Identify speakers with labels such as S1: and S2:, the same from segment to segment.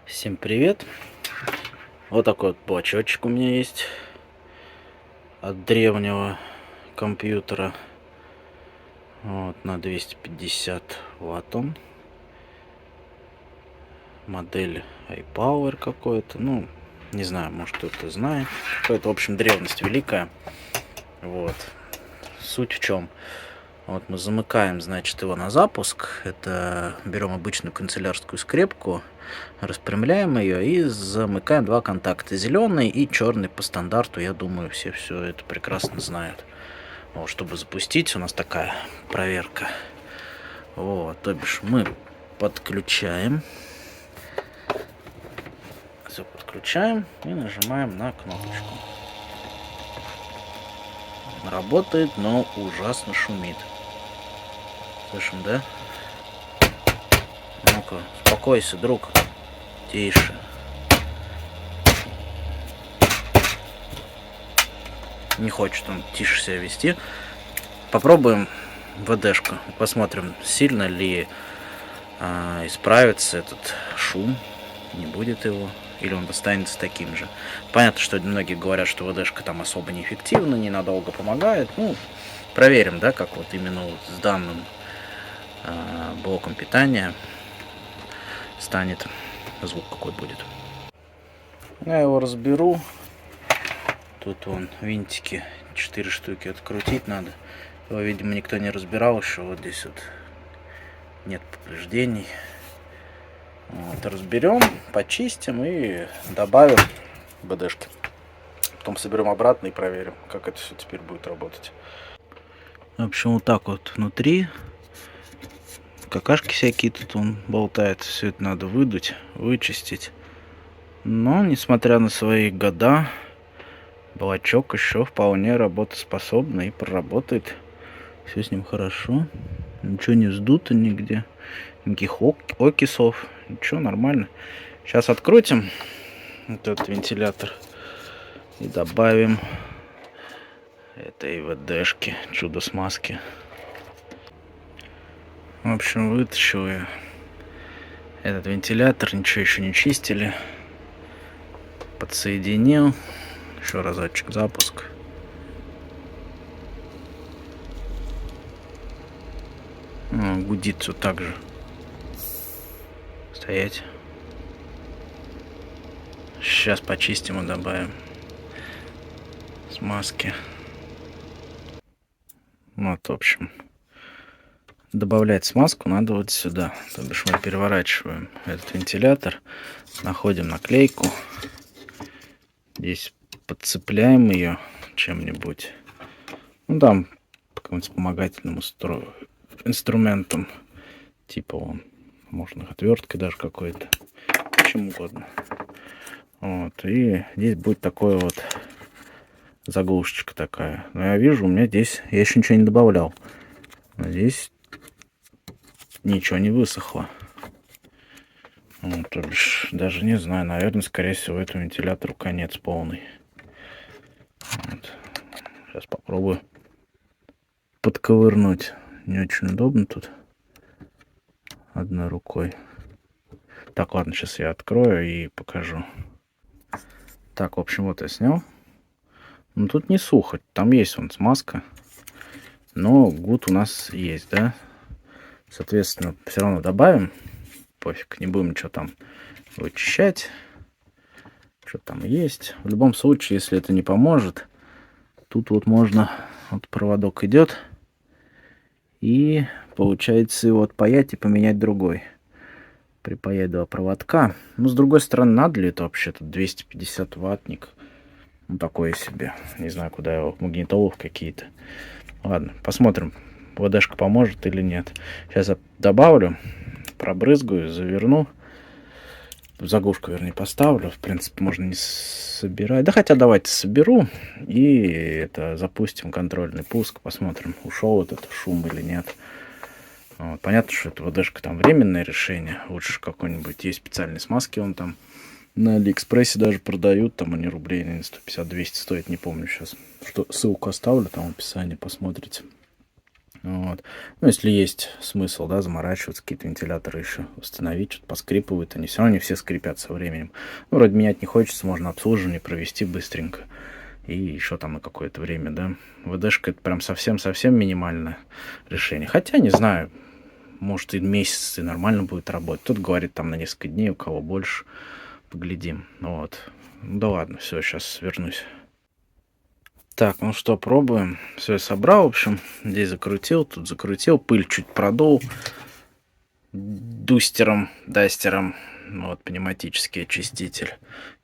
S1: Всем привет! Вот такой вот блочочек у меня есть от древнего компьютера. Вот, на 250 Вт он. Модель iPower какой-то. Ну, не знаю, может кто-то знает. Какая-то, в общем, древность великая. Вот. Суть в чем? Вот мы замыкаем, значит, его на запуск. Это берем обычную канцелярскую скрепку, распрямляем ее и замыкаем два контакта. Зеленый и черный по стандарту. Я думаю, все это прекрасно знают. Вот, чтобы запустить, у нас такая проверка. Вот, то бишь мы подключаем. Все подключаем и нажимаем на кнопочку. Работает, но ужасно шумит. Слышим, да? Ну-ка, успокойся, друг. Тише. Не хочет он тише себя вести. Попробуем ВДшку. Посмотрим, сильно ли исправится этот шум. Не будет его. Или он останется таким же. Понятно, что многие говорят, что ВДшка там особо неэффективна, ненадолго помогает. Ну, проверим, да, как вот именно вот с данным блоком питания станет звук какой будет. Я его разберу. Тут вон винтики, 4 штуки открутить надо. Его, видимо, никто не разбирал еще. Вот здесь вот нет повреждений. Вот, разберем, почистим и добавим БДшки. Потом соберем обратно и проверим, как это все теперь будет работать. В общем, вот так вот внутри. Какашки всякие тут он болтает. Все это надо выдуть, вычистить. Но, несмотря на свои года, блочок еще вполне работоспособный и проработает. Все с ним хорошо. Ничего не вздуто нигде. Никаких окисов. Ничего, нормально. Сейчас открутим вот этот вентилятор и добавим этой ВДшки, чудо-смазки. В общем, вытащил я этот вентилятор, ничего еще не чистили. Подсоединил. Еще разочек запуск. Гудит все так же. Стоять. Сейчас почистим и добавим смазки. Вот, в общем, добавлять смазку надо вот сюда. То бишь мы переворачиваем этот вентилятор, находим наклейку, здесь подцепляем ее чем-нибудь. Ну, там, каким-нибудь вспомогательным инструментом. Типа он, можно отверткой даже какой-то. Чем угодно. Вот, и здесь будет такое вот заглушечка такая. Но я вижу, у меня здесь, я еще ничего не добавлял. Но здесь ничего не высохло. Вот, то бишь, даже не знаю, наверное, скорее всего, этому вентилятору конец полный. Вот. Сейчас попробую подковырнуть. Не очень удобно тут одной рукой. Так, ладно, сейчас я открою и покажу. Так, в общем, вот я снял. Ну, тут не сухо. Там есть вон смазка. Но гуд у нас есть, да? Соответственно, все равно добавим. Пофиг, не будем ничего там вычищать. Что там есть. В любом случае, если это не поможет, тут вот можно... Вот проводок идет. И получается его отпаять и поменять другой. Припаять два проводка. Ну, с другой стороны, надо ли это вообще? Тут 250 ваттник. Ну, такое себе. Не знаю, куда его. Магнитолов какие-то. Ладно, посмотрим, ВДшка поможет или нет. Сейчас я добавлю, пробрызгаю, заверну. Заглушку, вернее, поставлю. В принципе, можно не собирать. Да хотя давайте соберу. И это запустим контрольный пуск. Посмотрим, ушел этот шум или нет. Вот. Понятно, что это ВДшка там временное решение. Лучше какой-нибудь есть специальные смазки. Он там на Алиэкспрессе даже продают. Там они рублей, наверное, 150-200 стоит. Не помню сейчас. Ссылку оставлю там в описании, посмотрите. Вот. Ну, если есть смысл, да, заморачиваться, какие-то вентиляторы еще установить, что-то поскрипывают, они все равно не все скрипят со временем. Ну, вроде менять не хочется, можно обслуживание провести быстренько. И еще там на какое-то время, да. ВДшка это прям совсем-совсем минимальное решение. Хотя, не знаю, может и месяц и нормально будет работать. Тут говорит там на несколько дней, у кого больше. Поглядим. Вот. Ну да ладно, все, сейчас вернусь. Так, ну что, пробуем. Все, я собрал, в общем. Здесь закрутил, тут закрутил. Пыль чуть продул. Дастером. Вот, пневматический очиститель.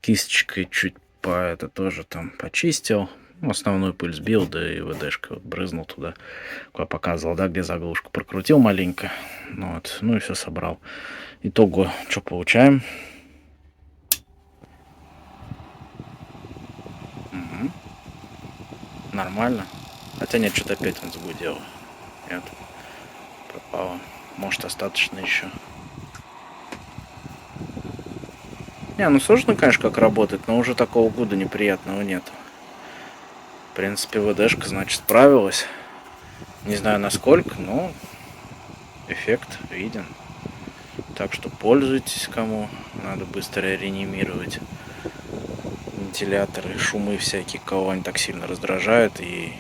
S1: Кисточкой чуть это тоже там почистил. Ну, основную пыль сбил, да и ВДшкой вот брызнул туда. Как я показывал, да, где заглушку. Прокрутил маленько. Вот, ну и все собрал. Итого, что получаем? Угу. Нормально. Хотя нет, что-то опять он загудел. Нет, пропало. Может, остаточно еще. Не, ну сложно, конечно, как работает, но уже такого гуда неприятного нет. В принципе, ВДшка, значит, справилась. Не знаю насколько, но эффект виден. Так что пользуйтесь, кому надо быстро реанимировать вентиляторы, шумы всякие, кого они так сильно раздражают, и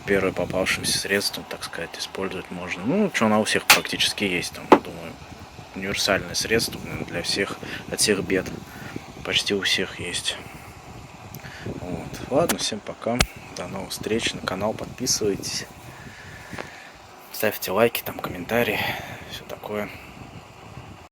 S1: первое попавшееся средство, так сказать, использовать можно. Ну, что она у всех практически есть, там, думаю, универсальное средство для всех, от всех бед. Почти у всех есть. Вот. Ладно, всем пока. До новых встреч. На канал подписывайтесь. Ставьте лайки, там комментарии. Все такое.